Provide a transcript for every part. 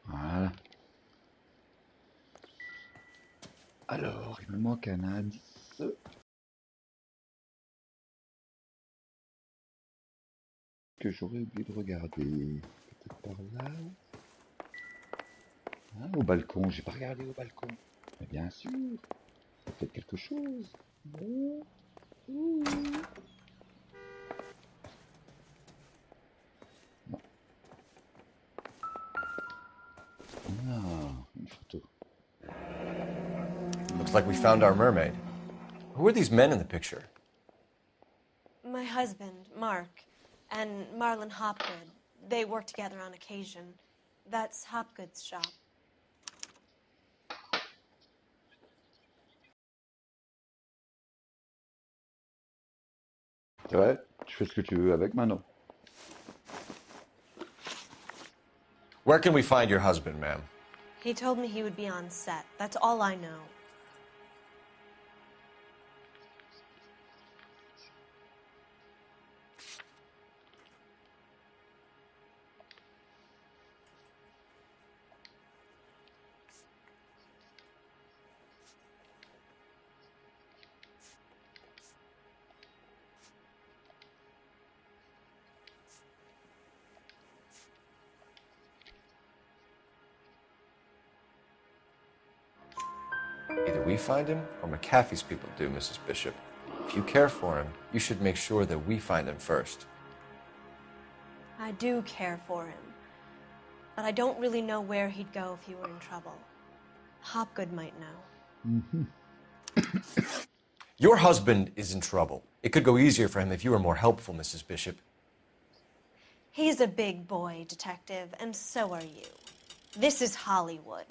Voilà. Alors, il me manque un indice. Que j'aurais oublié de regarder. Peut-être par là. Ah, au balcon, j'ai pas regardé au balcon. Mais bien sûr, peut-être quelque chose. Non. Ouh. Non. Ah, une photo. Looks like we found our mermaid. Who are these men in the picture? My husband, Mark, and Marlon Hopgood. They work together on occasion. That's Hopgood's shop. C'est vrai, tu fais ce que tu veux avec maintenant. Where can we find your husband, ma'am? He told me he would be on set. That's all I know. Either we find him or McAfee's people do, Mrs. Bishop. If you care for him, you should make sure that we find him first. I do care for him. But I don't really know where he'd go if he were in trouble. Hopgood might know. Your husband is in trouble. It could go easier for him if you were more helpful, Mrs. Bishop. He's a big boy, Detective, and so are you. This is Hollywood.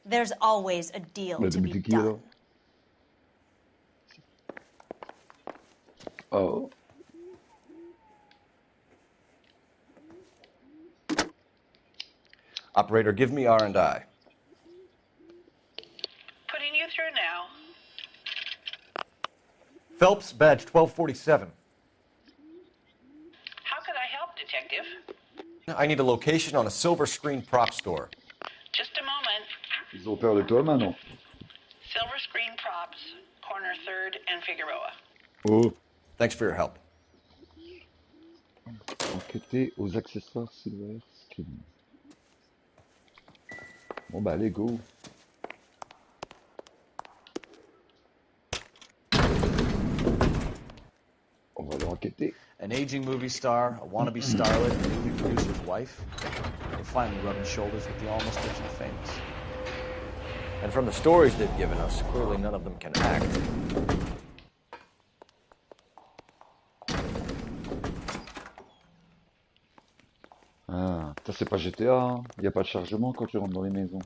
There's always a deal to be done. Oh. Operator, give me R&I. Putting you through now. Phelps, badge 1247. How could I help, Detective? I need a location on a silver screen prop store. Just a moment. Ils ont peur de toi maintenant. Silver Screen Props, corner 3rd and Figueroa. Oh. Thanks for your help. Enquêter aux accessoires SCHUMY. Bon bah allez, go. On va l'enquêter. An aging movie star, a wannabe starlet, a movie producer's wife. We're finally rubbing shoulders with the almost rich and famous. And from the stories they've given us, clearly none of them can act. Ah, ça c'est pas GTA, hein. Y a pas de chargement quand tu rentres dans les maisons.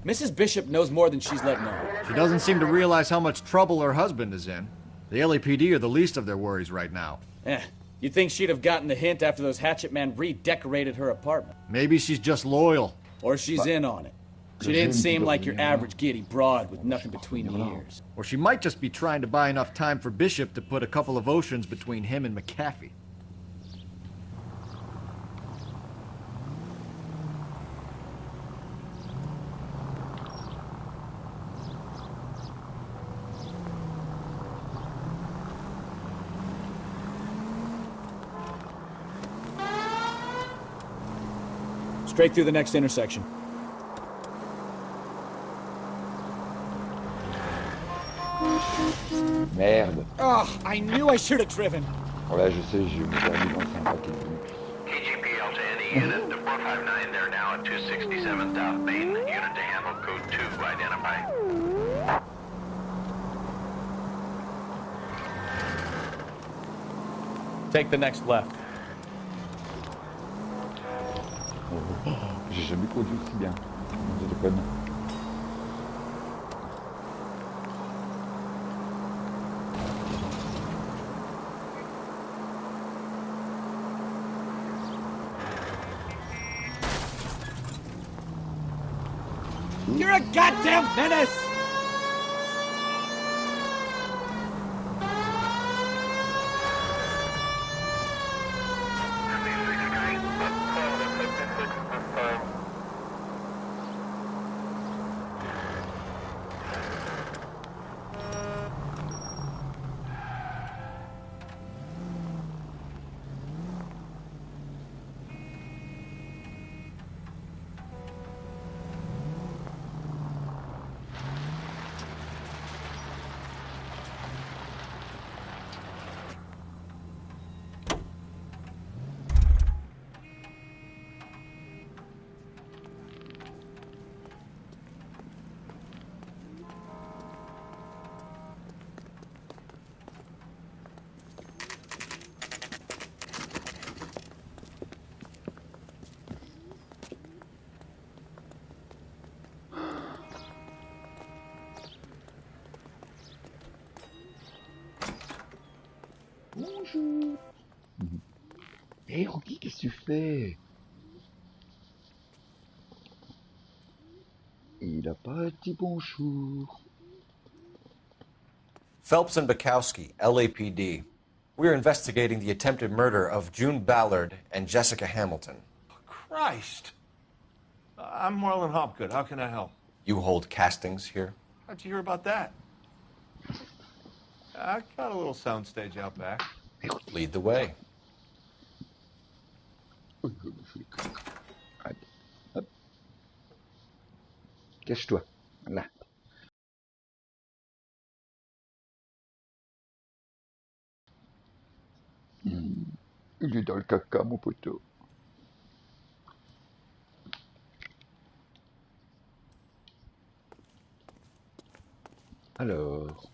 Mrs. Bishop knows more than she's letting on. She doesn't seem to realize how much trouble her husband is in. The LAPD are the least of their worries right now. You'd think she'd have gotten the hint after those hatchet men redecorated her apartment. Maybe she's just loyal. Or she's in on it. She didn't seem like your average giddy broad with nothing between the ears. Or she might just be trying to buy enough time for Bishop to put a couple of oceans between him and McAfee. Straight through the next intersection. Merde. Oh, I knew I should have driven. Ouais, je sais, j'ai eu mon permis dans 5 paquets. KGPL to any unit, the 459, they're now at 267 South Main. Unit to handle code 2, identify. Take the next left. produit aussi bien. Je déconne. You're a goddamn menace! Bonjour. Hé, Rocky, qu'est-ce que tu fais? Il a pas dit bonjour. Phelps and Bukowski, LAPD. We're investigating the attempted murder of June Ballard and Jessica Hamilton. Christ! I'm Marlon Hopgood. How can I help? You hold castings here? How'd you hear about that? I got a little soundstage out back. Lead the way. Allez, hop. Cache-toi. Là. Il est dans le caca, mon poteau. Alors.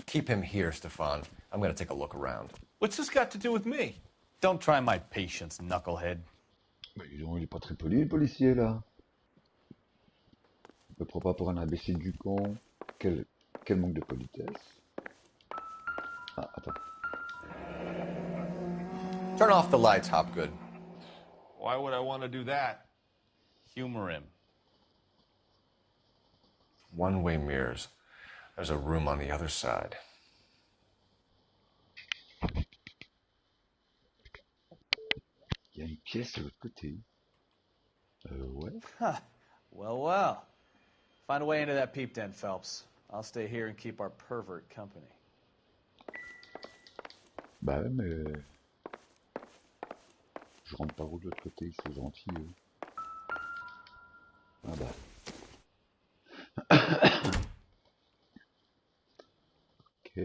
Keep him here, Stefan. I'm going to take a look around. What's this got to do with me? Don't try my patience, knucklehead. Mais il est pas très poli, le policier, là. Il me prend pas pour un imbécile du con. Quel manque de politesse. Ah, attends. Turn off the lights, Hopgood. Why would I want to do that? Humor him. One-way mirrors. There's a room on the other side. Il y a une pièce de l'autre côté. Ouais. Huh. Well. Find a way into that peep den, Phelps. I'll stay here and keep our pervert company. Bah ouais, mais... Je rentre par où de l'autre côté, c'est gentil, eux. Ah bah. Ok.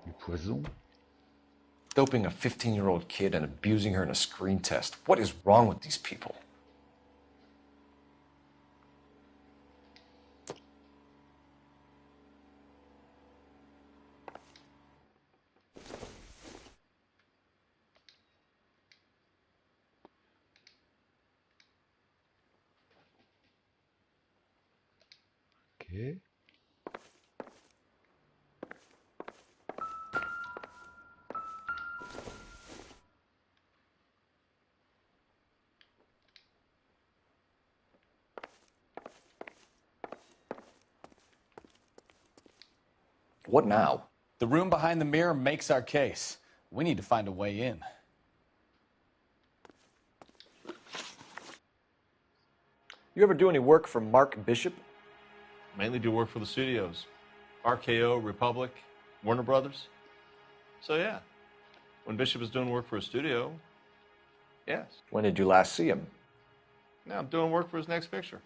Le poison. Doping a 15-year-old kid and abusing her in a screen test. What is wrong with these people? Ok. What now? The room behind the mirror makes our case. We need to find a way in. You ever do any work for Mark Bishop? Mainly do work for the studios. RKO, Republic, Warner Brothers. So yeah, when Bishop is doing work for a studio, yes. When did you last see him? Now I'm doing work for his next picture.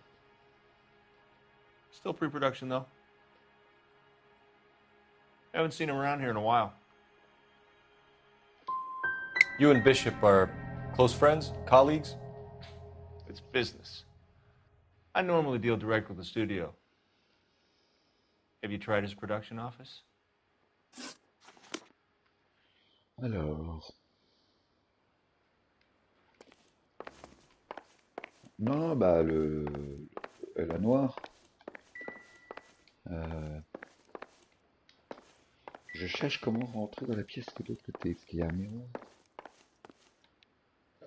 Still pre-production though. Haven't seen him around here in a while. You and Bishop are close friends, colleagues? It's business. I normally deal direct with the studio. Have you tried his production office? Alors. Non, bah la noire. Je cherche comment rentrer dans la pièce de l'autre côté, parce qu'il y a un miroir.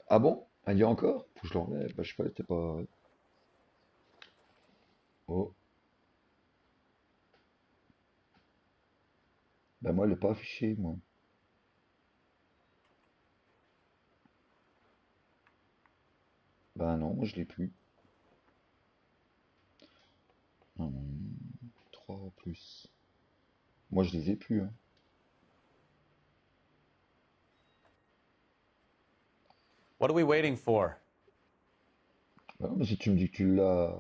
Ah bon? Ah, il y a encore? Faut que je l'enlève. Bah, je sais pas, c'était pas. Oh. Bah, moi, elle est pas affichée, moi. Bah, non, moi, je l'ai plus. Hum, 3 plus. Moi, je les ai plus, hein. What are we waiting for? Bah, non, mais si tu me dis que tu l'as.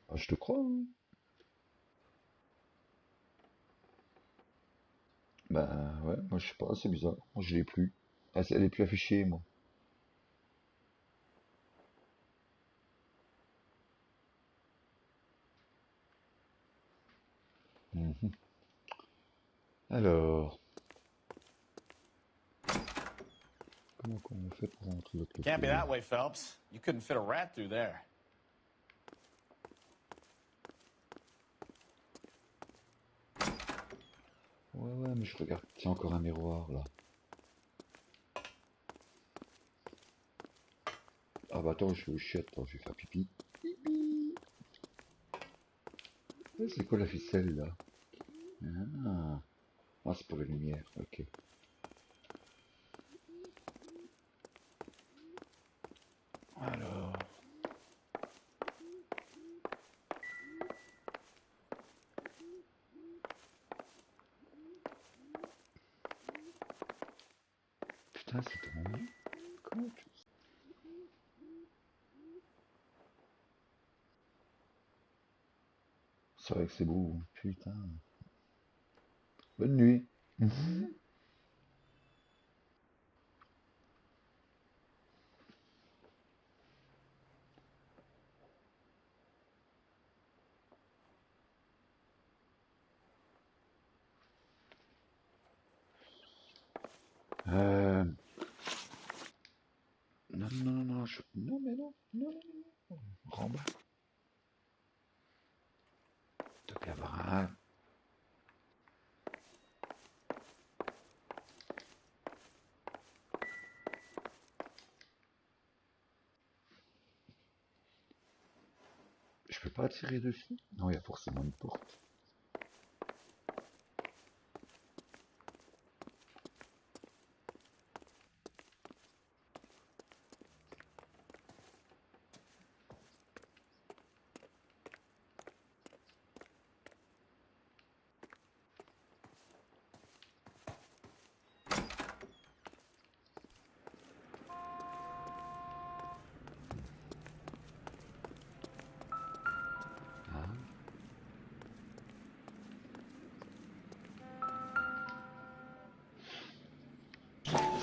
Bah, je te crois, hein. Bah, ouais, moi, je sais pas, c'est bizarre. Moi, je l'ai plus. Ah, elle est plus affichée, moi. Mhm. Alors. Comment on fait pour rentrer de l'autre côté? Can't be that way, Phelps. You couldn't fit a rat through there. Ouais, mais je regarde. Tiens, encore un miroir, là. Ah bah attends, je suis au chiottes, attends, je vais faire pipi. Pipi. C'est quoi la ficelle, là? Ah, c'est pour la lumière, ok. Alors... Putain, c'est tendu. Comment tu... C'est vrai que c'est beau, putain. Bonne nuit. Non, non, non, je... Non, mais non, non, non, non. Rembat. De camarade. Je peux pas tirer dessus? Non, il y a forcément une porte.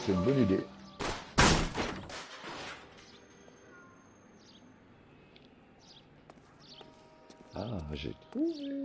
C'est une bonne idée. Ah, j'ai trouvé.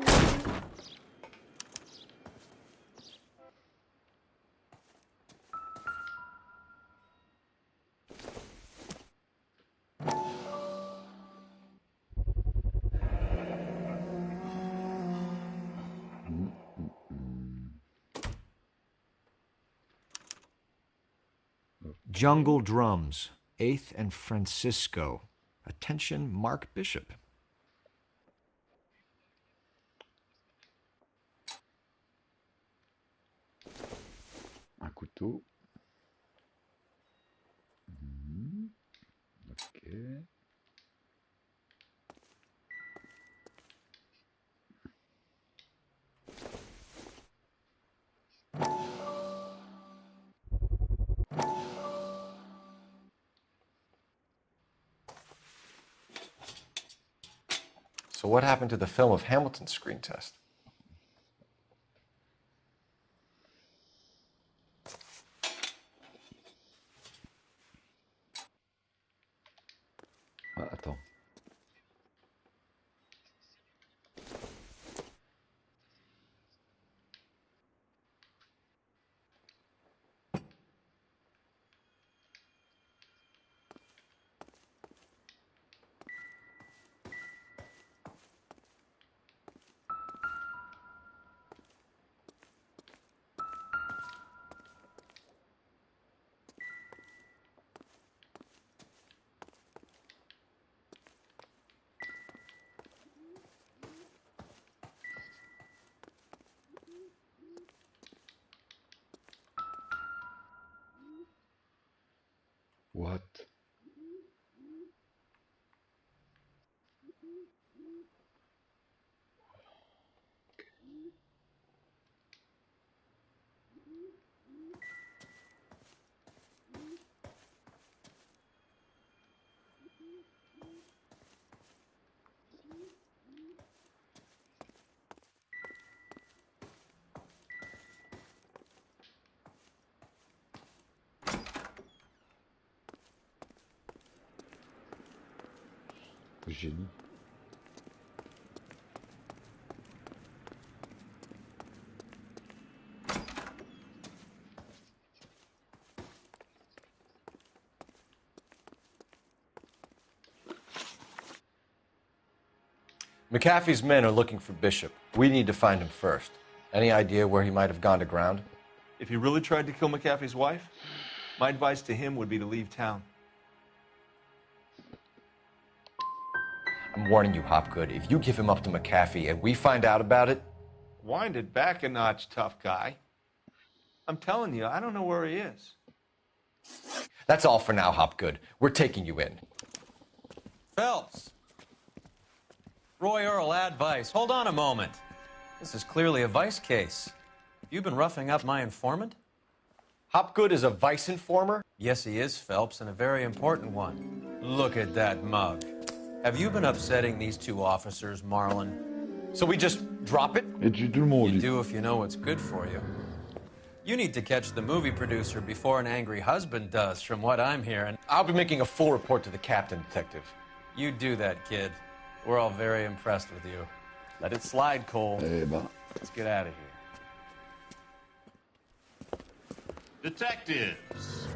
Jungle Drums, 8th and Francisco. Attention, Mark Bishop. Un couteau. Ok. So what happened to the film of Hamilton's screen test? Ah, attends. What? Génie. McAfee's men are looking for Bishop. We need to find him first. Any idea where he might have gone to ground? If he really tried to kill McAfee's wife, my advice to him would be to leave town. I'm warning you, Hopgood. If you give him up to McAfee and we find out about it... Wind it back a notch, tough guy. I'm telling you, I don't know where he is. That's all for now, Hopgood. We're taking you in. Phelps. Roy Earl, advice. Hold on a moment. This is clearly a vice case. You've been roughing up my informant? Hopgood is a vice informer? Yes, he is, Phelps, and a very important one. Look at that mug. Have you been upsetting these two officers, Marlon? So we just drop it? Et tu tout le monde. You do if you know what's good for you. You need to catch the movie producer before an angry husband does, from what I'm hearing. I'll be making a full report to the captain, Detective. You do that, kid. We're all very impressed with you. Let it slide, Cole. Eh ben. Let's get out of here. Detectives.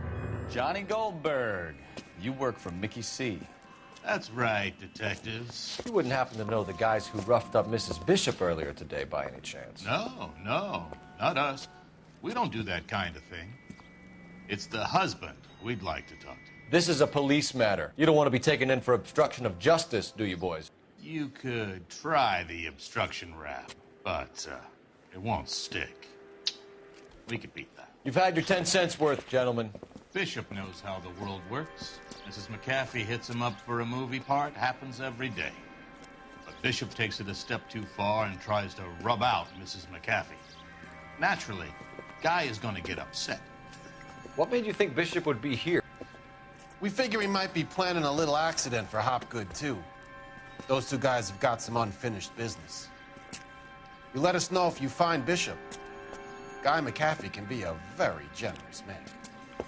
Johnny Goldberg. You work for Mickey C. That's right, detectives. You wouldn't happen to know the guys who roughed up Mrs. Bishop earlier today by any chance? No, not us. We don't do that kind of thing. It's the husband we'd like to talk to. This is a police matter. You don't want to be taken in for obstruction of justice, do you, boys? You could try the obstruction rap, but it won't stick. We could beat that. You've had your 10 cents worth, gentlemen. Bishop knows how the world works. Mrs. McAfee hits him up for a movie part. Happens every day. But Bishop takes it a step too far and tries to rub out Mrs. McAfee. Naturally, Guy is going to get upset. What made you think Bishop would be here? We figure he might be planning a little accident for Hopgood, too. Those two guys have got some unfinished business. You let us know if you find Bishop. Guy McAfee can be a very generous man.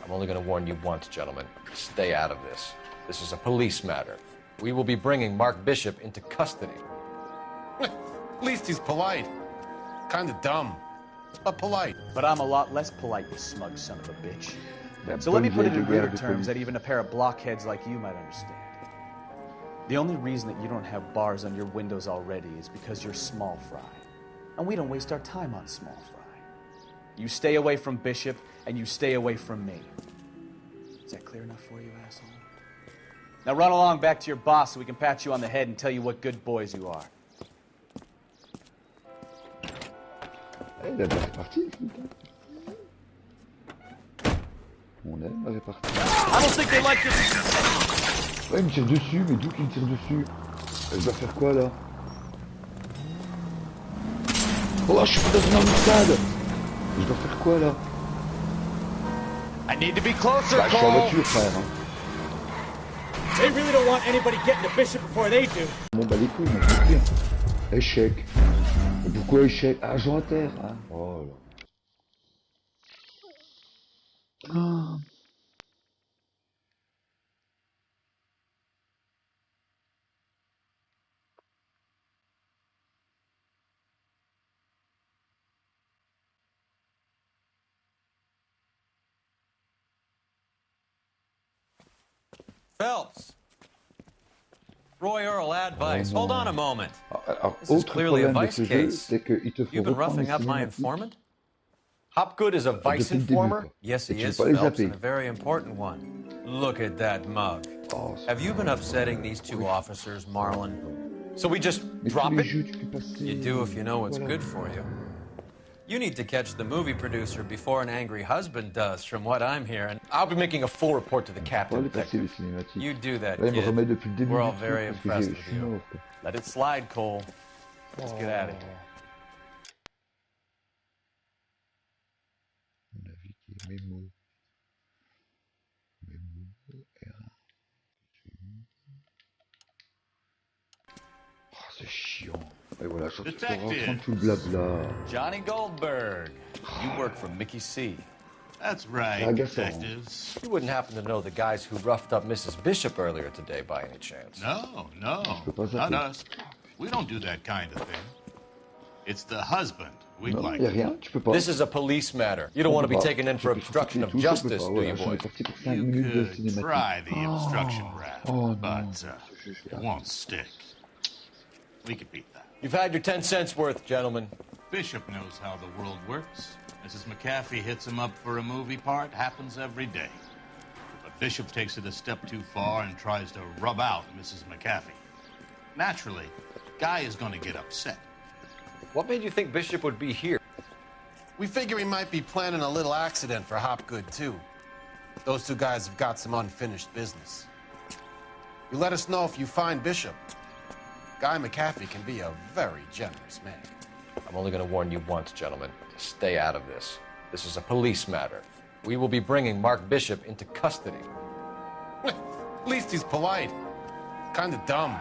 I'm only going to warn you once, gentlemen. Stay out of this. This is a police matter. We will be bringing Mark Bishop into custody. At least he's polite. Kind of dumb, but polite. But I'm a lot less polite, you smug son of a bitch. So let me put it in weird terms that even a pair of blockheads like you might understand. The only reason that you don't have bars on your windows already is because you're small fry. And we don't waste our time on small fry. You stay away from Bishop, and you stay away from me. Is that clear enough for you, asshole? Now run along back to your boss so we can pat you on the head and tell you what good boys you are. Il a bien réparti le flic. On aime la répartie. Ouais, il me tire dessus, mais d'où qu'il me tire dessus? Je dois faire quoi là? Oh, je suis dans une embuscade! Je dois faire quoi là? I need to be closer, bah, je suis en voiture, frère. Hein. They really don't want anybody getting to Bishop before they do. Bon, bah les couilles, on peut plus. Échec. Et pourquoi échec? Ah, Jean à terre. Hein. Oh là. Oh. Phelps. Roy Earl, advice. Oh, hold on a moment. Alors, This is clearly a vice case. C'est qu'il te faut You've been roughing up my informant? Hopgood is a vice informer? Yes, he is, Phelps, and a very important one. Look at that mug. Oh, have you been upsetting these two officers, Marlon? So we just drop it? You do if you know what's good for you. You need to catch the movie producer before an angry husband does, from what I'm hearing. I'll be making a full report to the captain. You do that, Là, il me kid. remet depuis le début We're du all truc very parce que impressed je with suis you. mort, quoi. Let it slide, Cole. Let's get out of here. On a vu qu'il y a mémo. Mémo, oh, c'est chiant. Et voilà, je reprends tout le blabla. Johnny Goldberg. You work for Mickey C. That's right, detectives. You wouldn't happen to know the guys who roughed up Mrs. Bishop earlier today by any chance? No, not us. We don't do that kind of thing. It's the husband we'd like. Rien, tu peux pas. This is a police matter. You don't want to be taken in for obstruction of justice, do you, boys? You could try the obstruction rap, but it won't stick. We could beat that. You've had your 10 cents worth, gentlemen. Bishop knows how the world works. Mrs. McAfee hits him up for a movie part. Happens every day. But Bishop takes it a step too far and tries to rub out Mrs. McAfee. Naturally, Guy is going to get upset. What made you think Bishop would be here? We figure he might be planning a little accident for Hopgood, too. Those two guys have got some unfinished business. You let us know if you find Bishop. Guy McAfee can be a very generous man. I'm only going to warn you once, gentlemen. Stay out of this. This is a police matter. We will be bringing Mark Bishop into custody. At least he's polite. Kind of dumb,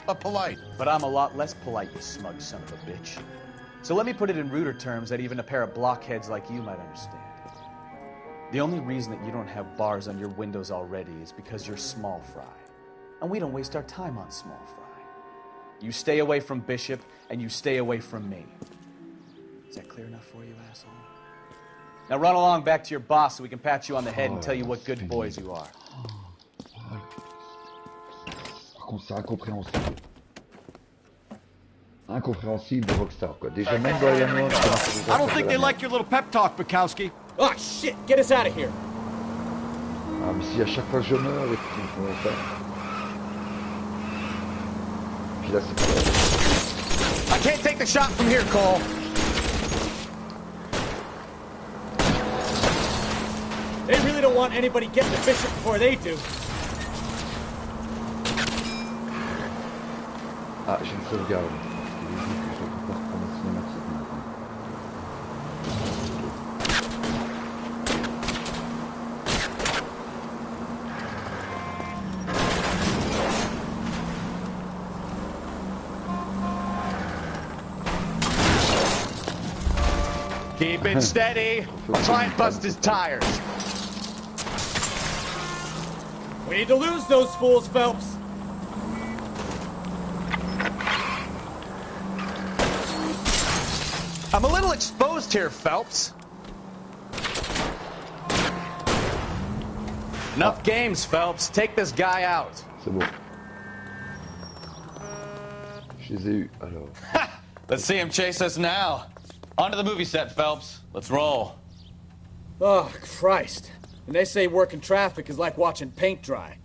but polite. But I'm a lot less polite, you smug son of a bitch. So let me put it in ruder terms that even a pair of blockheads like you might understand. The only reason that you don't have bars on your windows already is because you're small fry. And we don't waste our time on small fry. You stay away from Bishop, and you stay away from me. Is that clear enough for you, asshole? Now run along back to your boss so we can pat you on the head and tell you what good boys you are. Par contre, c'est incompréhensible. Incompréhensible de Rockstar, quoi. Déjà, même dans la mort, I don't think they like your little pep talk, Bukowski. Oh, shit! Get us out of here! Ah, mais si à chaque fois je meurs, et puis on va faire. Puis là, c'est pas... I can't take the shot from here, Cole. They really don't want anybody getting to Bishop before they do. Ah, j'ai une sauvegarde. J'ai vu que je peux pas reprendre la cinématique maintenant. Keep it steady. I'll try and bust his tires. We need to lose those fools, Phelps. I'm a little exposed here, Phelps. Enough games, Phelps. Take this guy out. C'est bon. Je les ai eus, alors. Let's see him chase us now. Onto the movie set, Phelps. Let's roll. Oh, Christ. And they say working traffic is like watching paint dry.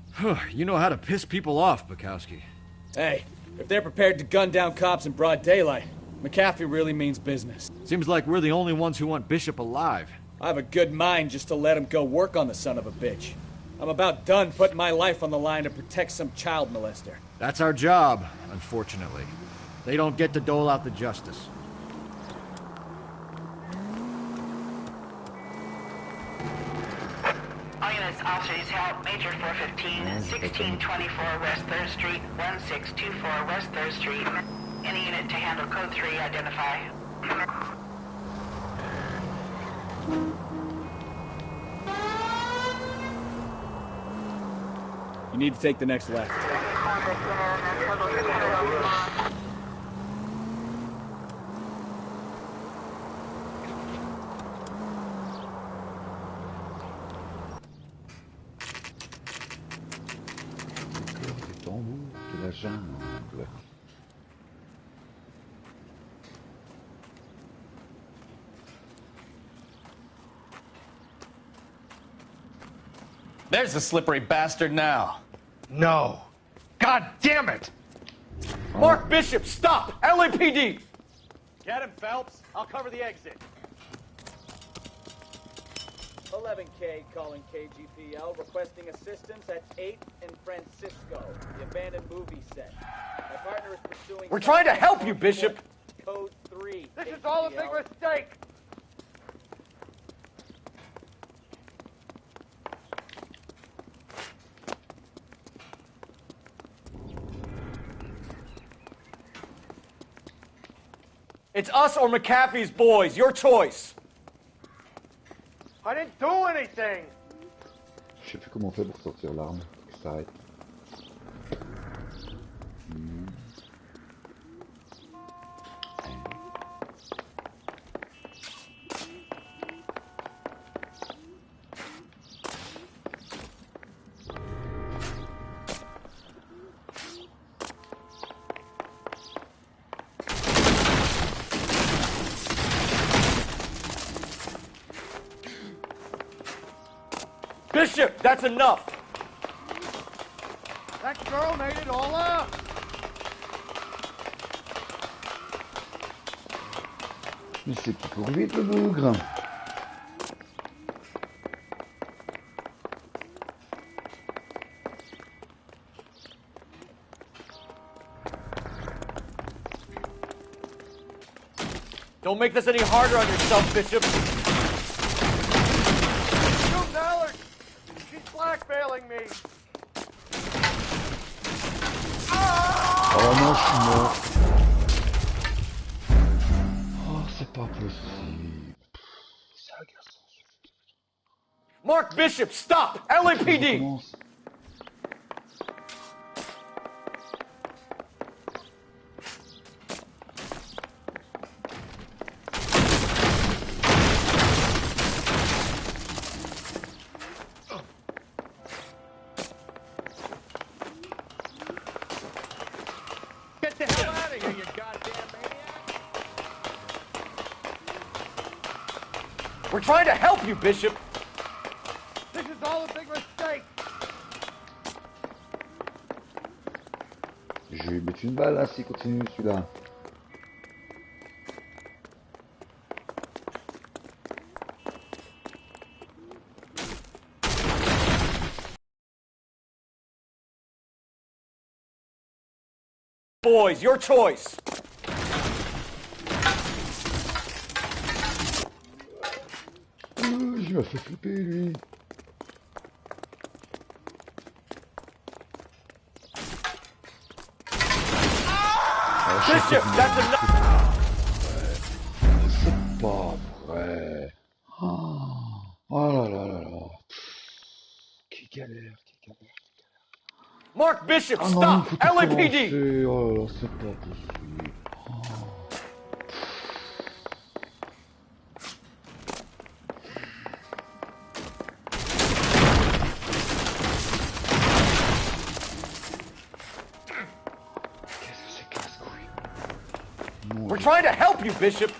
You know how to piss people off, Bukowski. Hey, if they're prepared to gun down cops in broad daylight, McAfee really means business. Seems like we're the only ones who want Bishop alive. I have a good mind just to let him go work on the son of a bitch. I'm about done putting my life on the line to protect some child molester. That's our job, unfortunately. They don't get to dole out the justice. All units, officers, help. Major 415, 1624 West 3rd Street, 1624 West 3rd Street. Any unit to handle code 3, identify. You need to take the next left. De la jungle. There's the slippery bastard now. No. God damn it! Mark Bishop, stop! LAPD! Get him, Phelps. I'll cover the exit. 11K calling KGPL, requesting assistance at 8th and Francisco, the abandoned movie set. My partner is pursuing... We're trying to help you, Bishop! Code 3. This is all a big mistake! It's us or McAfee's boys. Your choice. I didn't do anything! Je sais plus comment on fait pour sortir l'arme. Que ça arrête. Bishop, that's enough. That girl made it all up! Mais c'est qui court vite le bougre. Don't make this any harder on yourself, Bishop. Shoot Allard! She's blackmailing me! Oh non, je suis mort. Oh, c'est pas possible. C'est agaçant. Mark Bishop, stop! LAPD! Get the hell out of here, you goddamn maniac! We're trying to help you, Bishop. This is all a big mistake! Je vais lui mettre une balle là s'il continue celui-là. Boys, your choice. Il m'a fait flipper lui. Bishop, that's enough. C'est pas vrai. Oh là là là là. Quelle galère, quelle galère. Mark Bishop, Ah non, stop! il faut tout LAPD! recommencer. Oh là là, c'est pas possible. We're trying to help you, Bishop.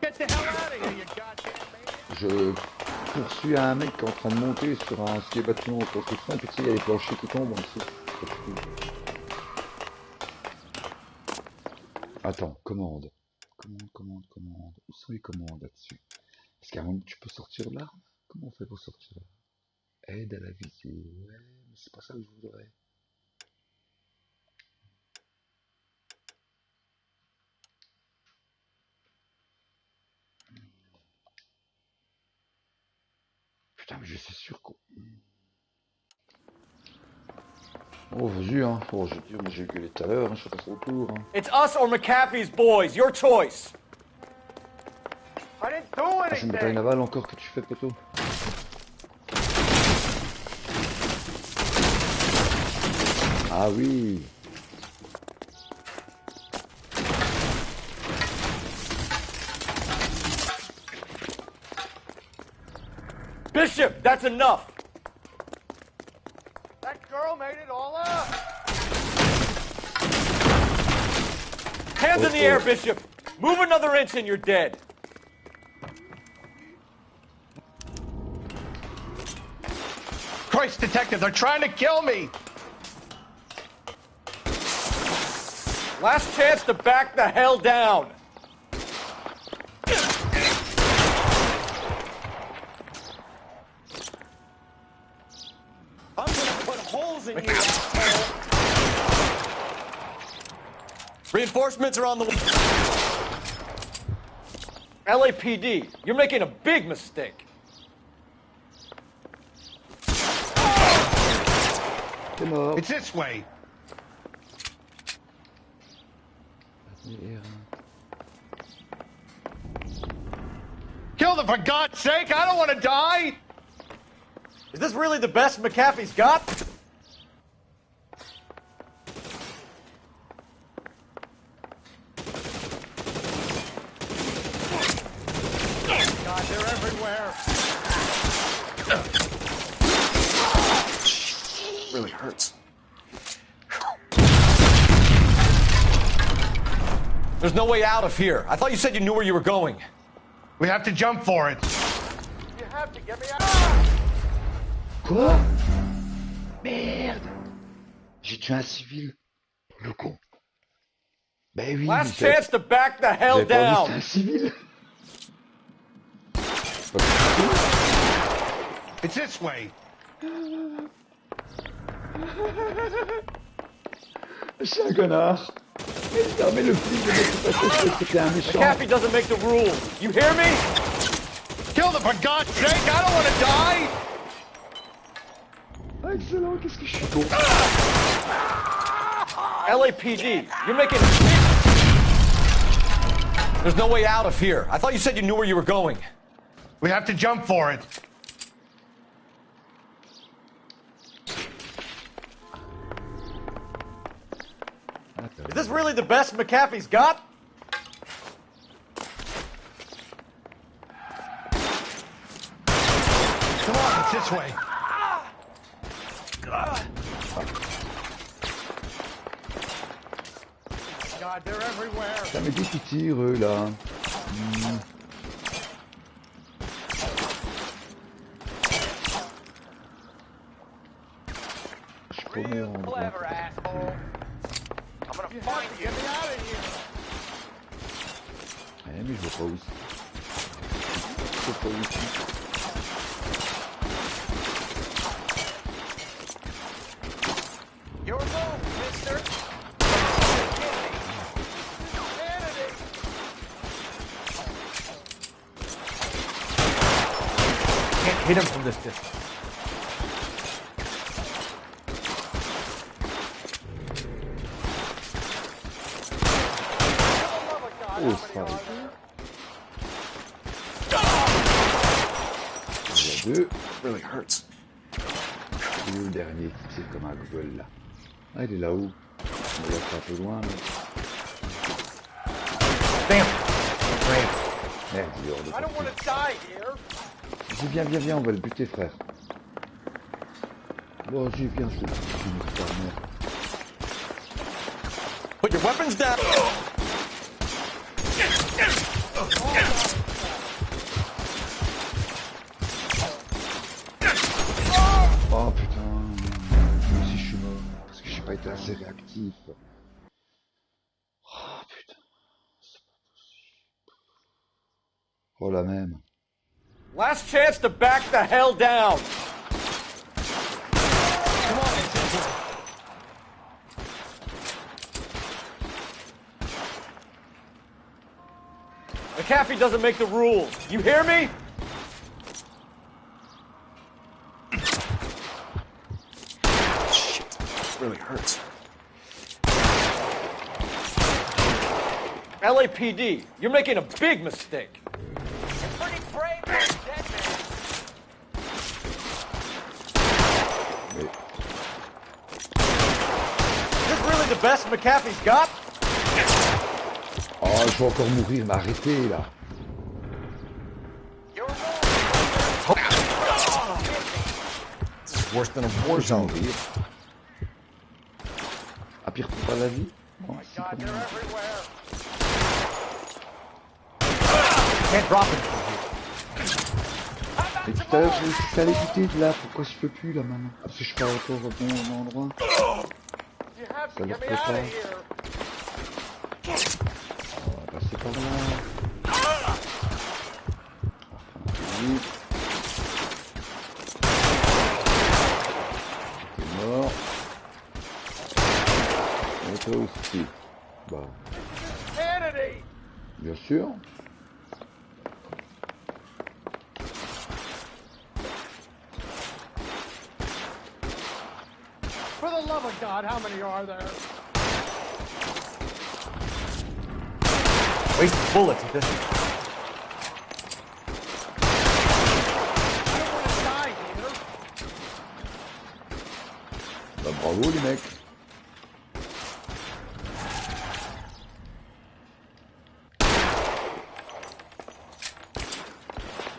Get the hell out of here, you goddamn maniac! Je poursuit un mec qui est en train de monter sur un ski bâtiment en construction, et puis tu sais, il y a les planchers qui tombent en dessous. Attends, commande. Commande. Où sont les commandes là-dessus? Parce qu'à un moment, tu peux sortir là? Comment on fait pour sortir là? Aide à la visée. Ouais, mais c'est pas ça que je voudrais. Putain, mais je suis sûr qu'on... Oh, vas-y, hein. Oh, je veux dire, mais j'ai gueulé tout à l'heure, hein. Je passe au tour, hein. It's us or McAfee's boys. Your choice. I didn't do Ah, c'est une bataille navale encore que tu fais, poteau. Ah oui. Bishop, that's enough. That girl made it all up. Hands in the air, Bishop. Move another inch and you're dead. Christ, detective, they're trying to kill me. Last chance to back the hell down. I'm gonna put holes in you. Reinforcements are on the way. LAPD, you're making a big mistake. It's this way. Kill them, for God's sake! I don't want to die! Is this really the best McAfee's got? God, they're everywhere. Really hurts. There's no way out of here. I thought you said you knew where you were going. We have to jump for it. You have to get me out. Quoi? Merde! J'ai tué un civil. Le con. Ben oui. Last chance to back the hell down. C'est un civil. It's this way. Je suis un connard. Mais le flic de mettre c'était un méchant. McAfee doesn't make the rules. You hear me? Kill them, for God's sake! I don't want to die! Ah, excellent, qu'est-ce que je suis con. LAPD, you're making... There's no way out of here. I thought you said you knew where you were going. We have to jump for it. Is this really the best McAfee's got? Come on, it's this way. God, they're everywhere. Ça mais d'où tu tires, eux, là? Je suis paumé en droit. You have to get me out of here. Ouais, mais je vois pas où. Je vois pas où ici. Your move, mister. Can't hit him from this distance. Oh, ça va. Il y a deux. Really hurts. Il est où le dernier? C'est comme un Google là. Ah, il est là-haut. On va être un peu loin. Mais... Damn. Merde, il est hors de I don't want to die here. Viens, on va le buter, frère. Bon, j'y viens, je te dis, merde. Put your weapons down. été assez réactif. Oh putain, c'est pas possible. Oh la même. Last chance to back the hell down. Come on, McAfee doesn't make the rules. You hear me? Shit, it really hurts. LAPD, you're making a big mistake. You're pretty brave, dead man. Is this really the best McAfee's got? Oh, je vais encore mourir, mais arrêtez là. This is worse than a war zone. Ah, pire pour pas la vie. Bon, si, quand même. Can't drop him. Et tout à l'heure, j'ai réussi à l'éviter de là. Pourquoi je peux plus là maintenant? Parce que je suis pas encore au bon endroit. Ça leur plaît pas. On va passer par là. Vite. T'es mort. Et toi aussi. Bah. Bien sûr. For the love of God, how many are there? Waste bullets at this. I don't want to die, either. Bah bravo les mecs.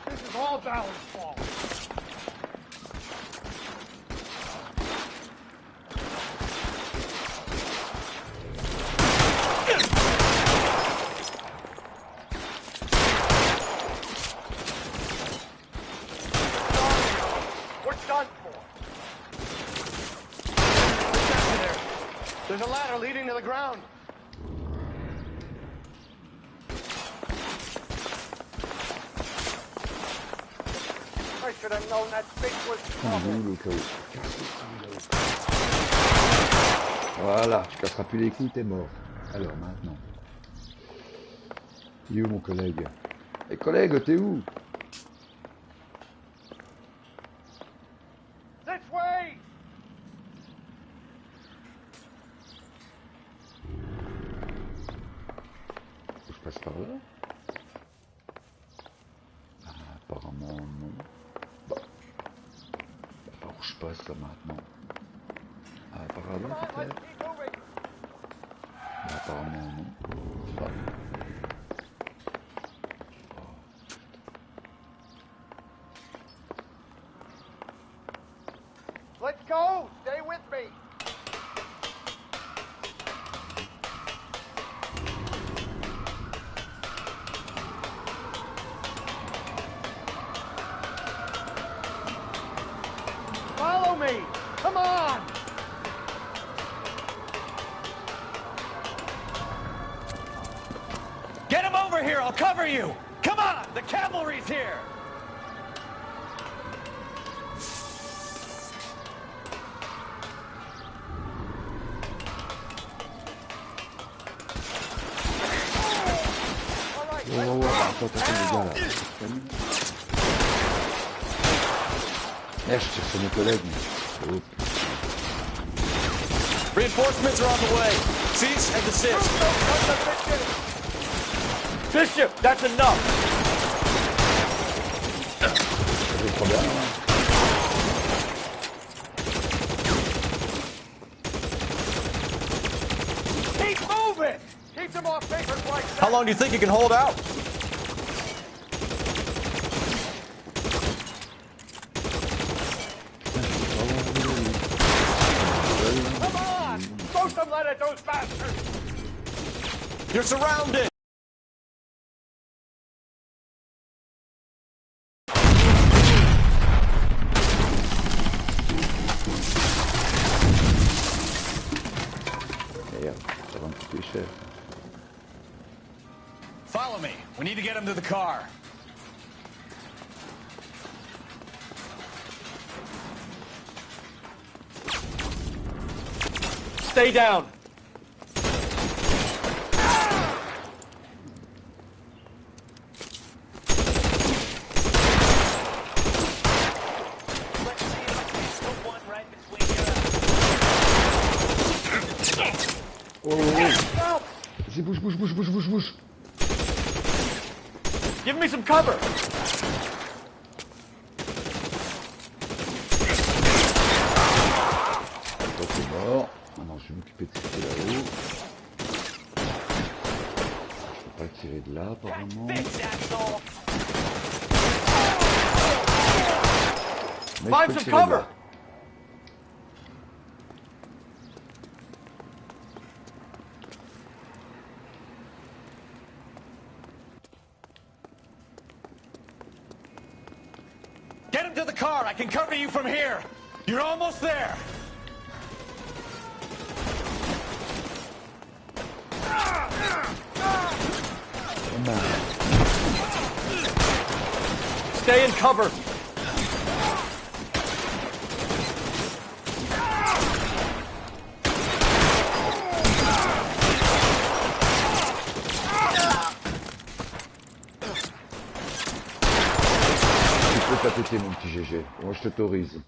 This is all Ballard's fault. There's a ladder leading to the ground. I should have known that thing was Le chaos. Voilà, tu casseras plus les couilles, t'es mort. Alors maintenant. Il est où mon collègue? Eh collègue, t'es où? This way! Je passe par là? Ah, apparemment non. Bah. Par où je passe là maintenant? Ah, par là peut-être? Bah, apparemment non. Ah. Let's go! Stay with me! Follow me! Come on! Get him over here, I'll cover you! Come on, the cavalry's here! Oh, attends, les gars là. Merde, je tire sur mon collègue. Oh. Reinforcements are on the way. Cease and desist. Bishop, that's enough. Trop bien. Keep moving! Keep them off papers like that! How long do you think you can hold out? Come on! Throw some lead at those bastards! You're surrounded! Follow me. We need to get him to the car. Stay down. Oh, vas-y, bouge. Give me some cover. Toi, t'es mort. Maintenant, je vais m'occuper de ce qui est là-haut. Je peux pas tirer de là, apparemment. Mais Find je peux some tirer de cover. là. Get him to the car. I can cover you from here. You're almost there. Stay in cover. Tu peux pas péter, mon petit GG. Moi, je t'autorise.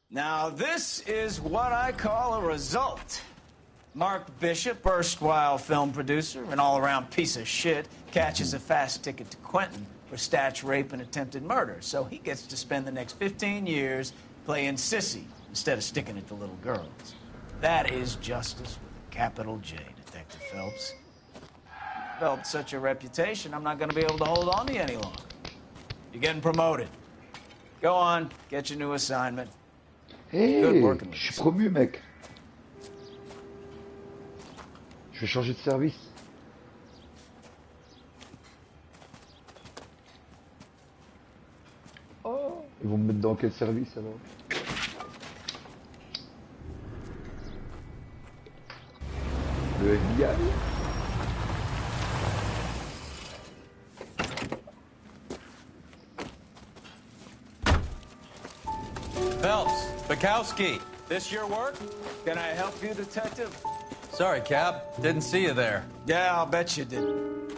Now, this is what I call a result. Mark Bishop, erstwhile film producer, an all-around piece of shit, catches a fast ticket to Quentin for statch rape and attempted murder. So he gets to spend the next 15 years playing sissy instead of sticking it to little girls. That is justice with a capital J, Detective Phelps. Developed such a reputation, I'm not going to be able to hold on to you any longer. You're getting promoted. Go on, get your new assignment. Hey, Good working with je suis you. promu, mec. Je vais changer de service. Oh, ils vont me mettre dans quel service alors? Le FBI? Phelps, Bukowski. This your work? Can I help you, Detective? Sorry, Cap. Didn't see you there. Yeah, I'll bet you did.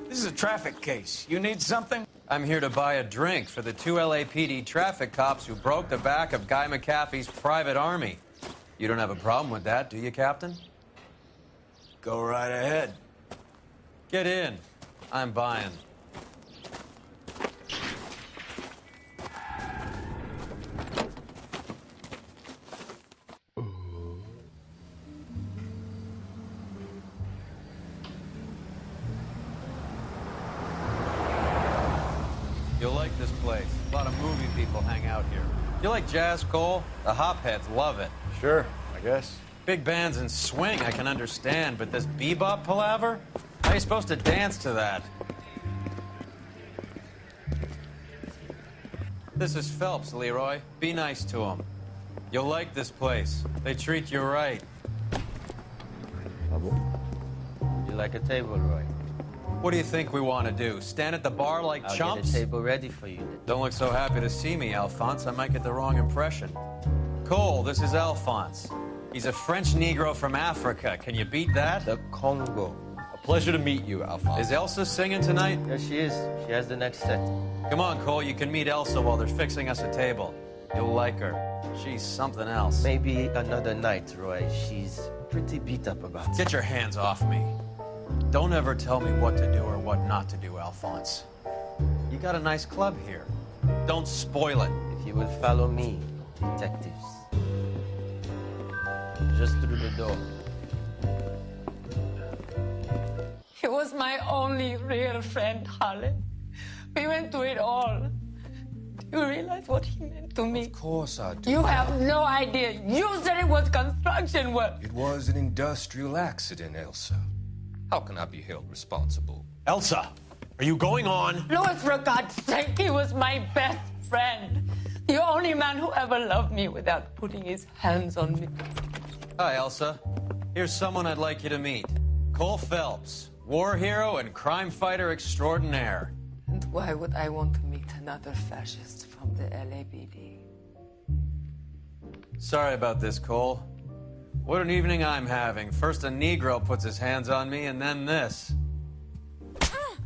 This is a traffic case. You need something? I'm here to buy a drink for the 2 LAPD traffic cops who broke the back of Guy McAfee's private army. You don't have a problem with that, do you, Captain? Go right ahead. Get in. I'm buying. You'll like this place. A lot of movie people hang out here. You like jazz, Cole? The hopheads love it. Sure, I guess. Big bands and swing I can understand, but this bebop palaver? How are you supposed to dance to that? This is Phelps, Leroy. Be nice to him. You'll like this place. They treat you right. Ah bon? You like a table, Roy? What do you think we want to do? Stand at the bar like I'll chumps? get a table ready for you. Don't look so happy to see me, Alphonse. I might get the wrong impression. Cole, this is Alphonse. He's a French Negro from Africa. Can you beat that? The Congo. A pleasure to meet you, Alphonse. Is Elsa singing tonight? Yes, she is. She has the next set. Come on, Cole. You can meet Elsa while they're fixing us a table. You'll like her. She's something else. Maybe another night, Roy. She's pretty beat up about it. Get your hands off me. Don't ever tell me what to do or what not to do, Alphonse. You got a nice club here. Don't spoil it. If you will follow me, detectives. Just through the door. He was my only real friend, Harlan. We went through it all. Do you realize what he meant to me? Of course I do. You have no idea. You said it was construction work. It was an industrial accident, Elsa. How can I be held responsible? Elsa! Are you going on? Louis, for God's sake, he was my best friend. The only man who ever loved me without putting his hands on me. Hi, Elsa. Here's someone I'd like you to meet. Cole Phelps, war hero and crime fighter extraordinaire. And why would I want to meet another fascist from the LAPD? Sorry about this, Cole. What an evening I'm having. First a Negro puts his hands on me, and then this.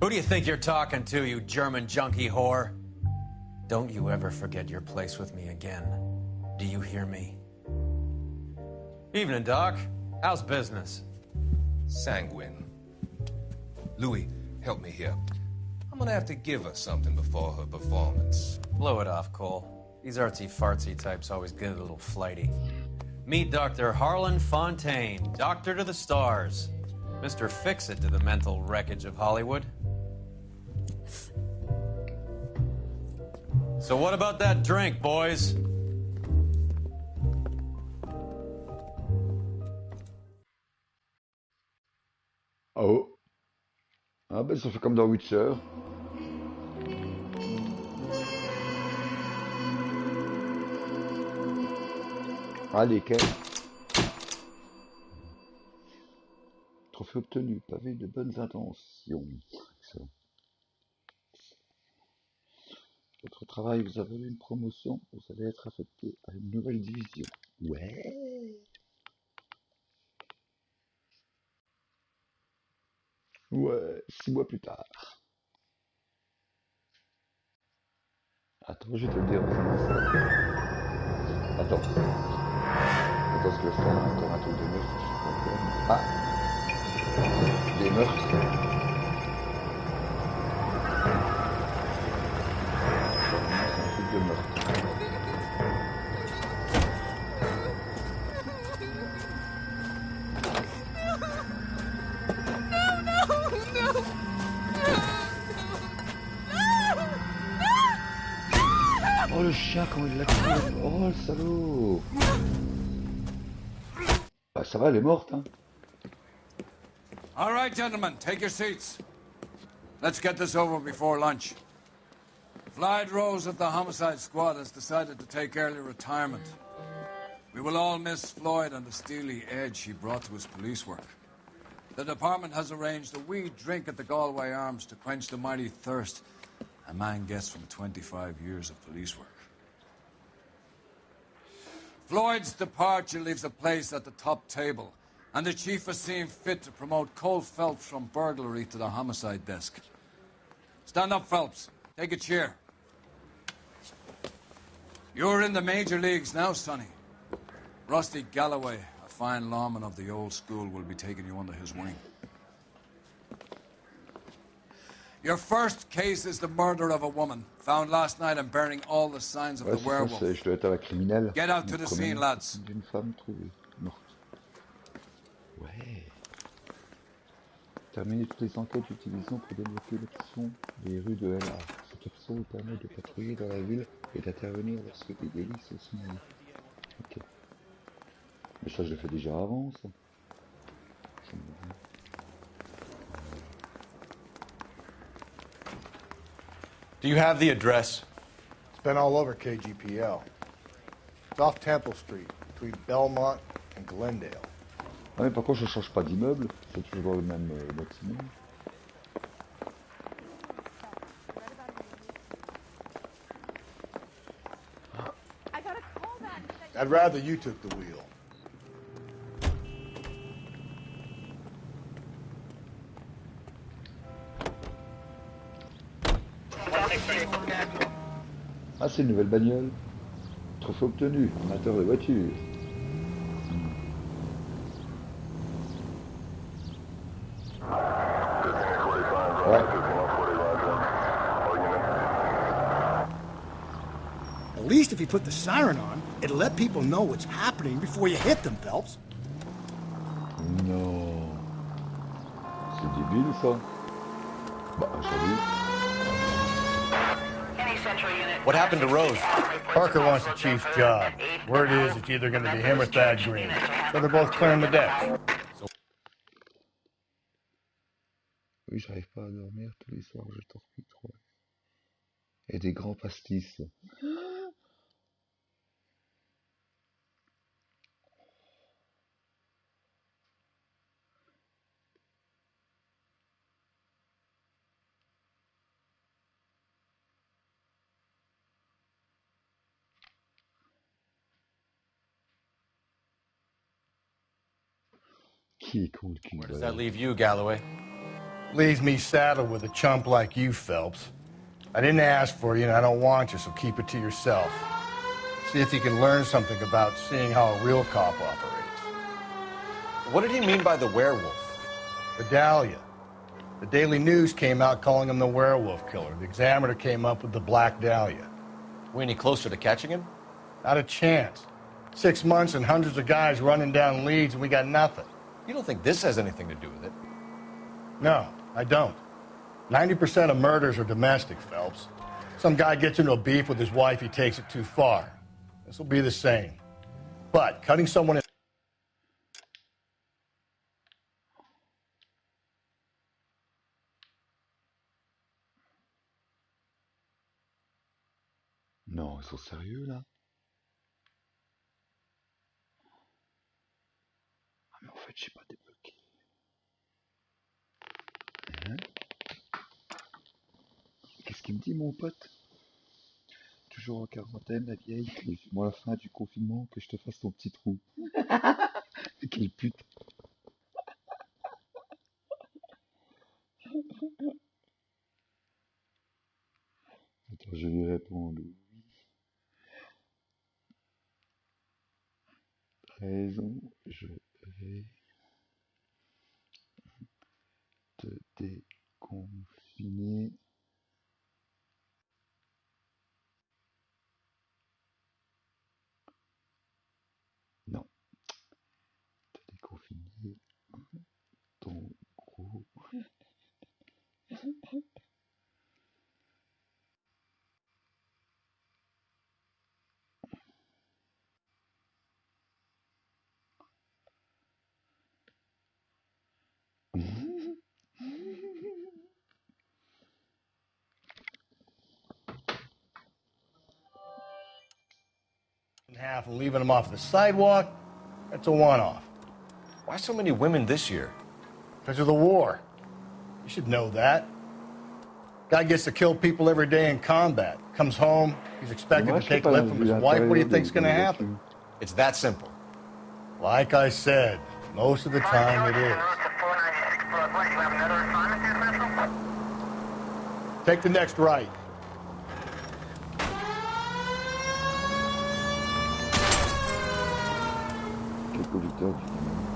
Who do you think you're talking to, you German junkie whore? Don't you ever forget your place with me again. Do you hear me? Evening, Doc. How's business? Sanguine. Louis, help me here. I'm gonna have to give her something before her performance. Blow it off, Cole. These artsy-fartsy types always get a little flighty. Meet Dr. Harlan Fontaine, doctor to the stars. Mr. Fix-It to the mental wreckage of Hollywood. So what about that drink, boys? Oh. Ah ben ça fait comme dans Witcher. Allez, quel trophée obtenu, pavé de bonnes intentions. Excellent. Votre travail vous a valu une promotion, vous allez être affecté à une nouvelle division. Ouais. Ouais, 6 mois plus tard. Attends, je vais te le dire. Attends. Attends, ce que je fais encore un truc de meurtre. Ah. Des meurtres. C'est un truc de meurtre. Oh le chien, comment il l'a tué. Oh le salaud. Bah ça va, elle est morte, hein. All right, gentlemen, take your seats. Let's get this over before lunch. Floyd Rose of the Homicide Squad has decided to take early retirement. We will all miss Floyd and the steely edge he brought to his police work. The department has arranged a wee drink at the Galway Arms to quench the mighty thirst a man gets from 25 years of police work. Floyd's departure leaves a place at the top table, and the chief has seen fit to promote Cole Phelps from burglary to the homicide desk. Stand up, Phelps. Take a chair. You're in the major leagues now, Sonny. Rusty Galloway, a fine lawman of the old school, will be taking you under his wing. Your first case is the murder of a woman, found last night and bearing all the signs of the werewolf. Je dois être un criminel. Get out to the scene, lads. D'une femme trouvée, morte. Ouais. Terminer toutes les enquêtes utilisant pour débloquer l'option des rues de LA. Cette option vous permet de patrouiller dans la ville et d'intervenir lorsque des délits se signalent. Ok. Mais ça, je l'ai fait déjà avant, ça. Do you have the address? It's been all over KGPL. It's off Temple Street, between Belmont and Glendale. Ah mais par contre je change pas d'immeuble, c'est toujours le même bâtiment. I'd rather you took the wheel. Ah c'est une nouvelle bagnole. Trophée obtenu, amateur de voiture. At least if you put the siren on, it'll let people know what's happening before you hit them, Phelps. Non. C'est débile ça. Bah j'avoue. What happened to Rose? Parker wants the chief's job. Word is it's either going to be him or Thad Green. So they're both clearing the decks. Oui, j'arrive pas à dormir tous les soirs, je torpille trop. Et des grands pastis. Qui est con le cul? Where does that leave you, Galloway? Leaves me saddled with a chump like you, Phelps. I didn't ask for you, and I don't want you, so keep it to yourself. See if you can learn something about seeing how a real cop operates. What did he mean by the werewolf? Vidalia. The Daily News came out calling him the werewolf killer. The Examiner came up with the Black Dahlia. We any closer to catching him? Not a chance. 6 months and hundreds of guys running down leads, and we got nothing. You don't think this has anything to do with it? No, I don't. 90% of murders are domestic, Phelps. Some guy gets into a beef with his wife, he takes it too far. This will be the same. But cutting someone in... Non, ils sont sérieux là? Ah mais en fait j'ai pas débloqué. Hein? Qu'est-ce qu'il me dit mon pote? Toujours en quarantaine la vieille, et moi la fin du confinement que je te fasse ton petit trou. Quelle pute. Attends, je lui réponds oui. Raison, je vais te déconfiner. Non, te déconfiner ton gros. in half and leaving them off the sidewalk, that's a one-off. Why so many women this year? Because of the war. You should know that. Guy gets to kill people every day in combat. Comes home, he's expected to take lip from his wife. What do you think's going to happen? It's that simple. Like I said, most of the time it is. Take the next right. Quel conducteur du film.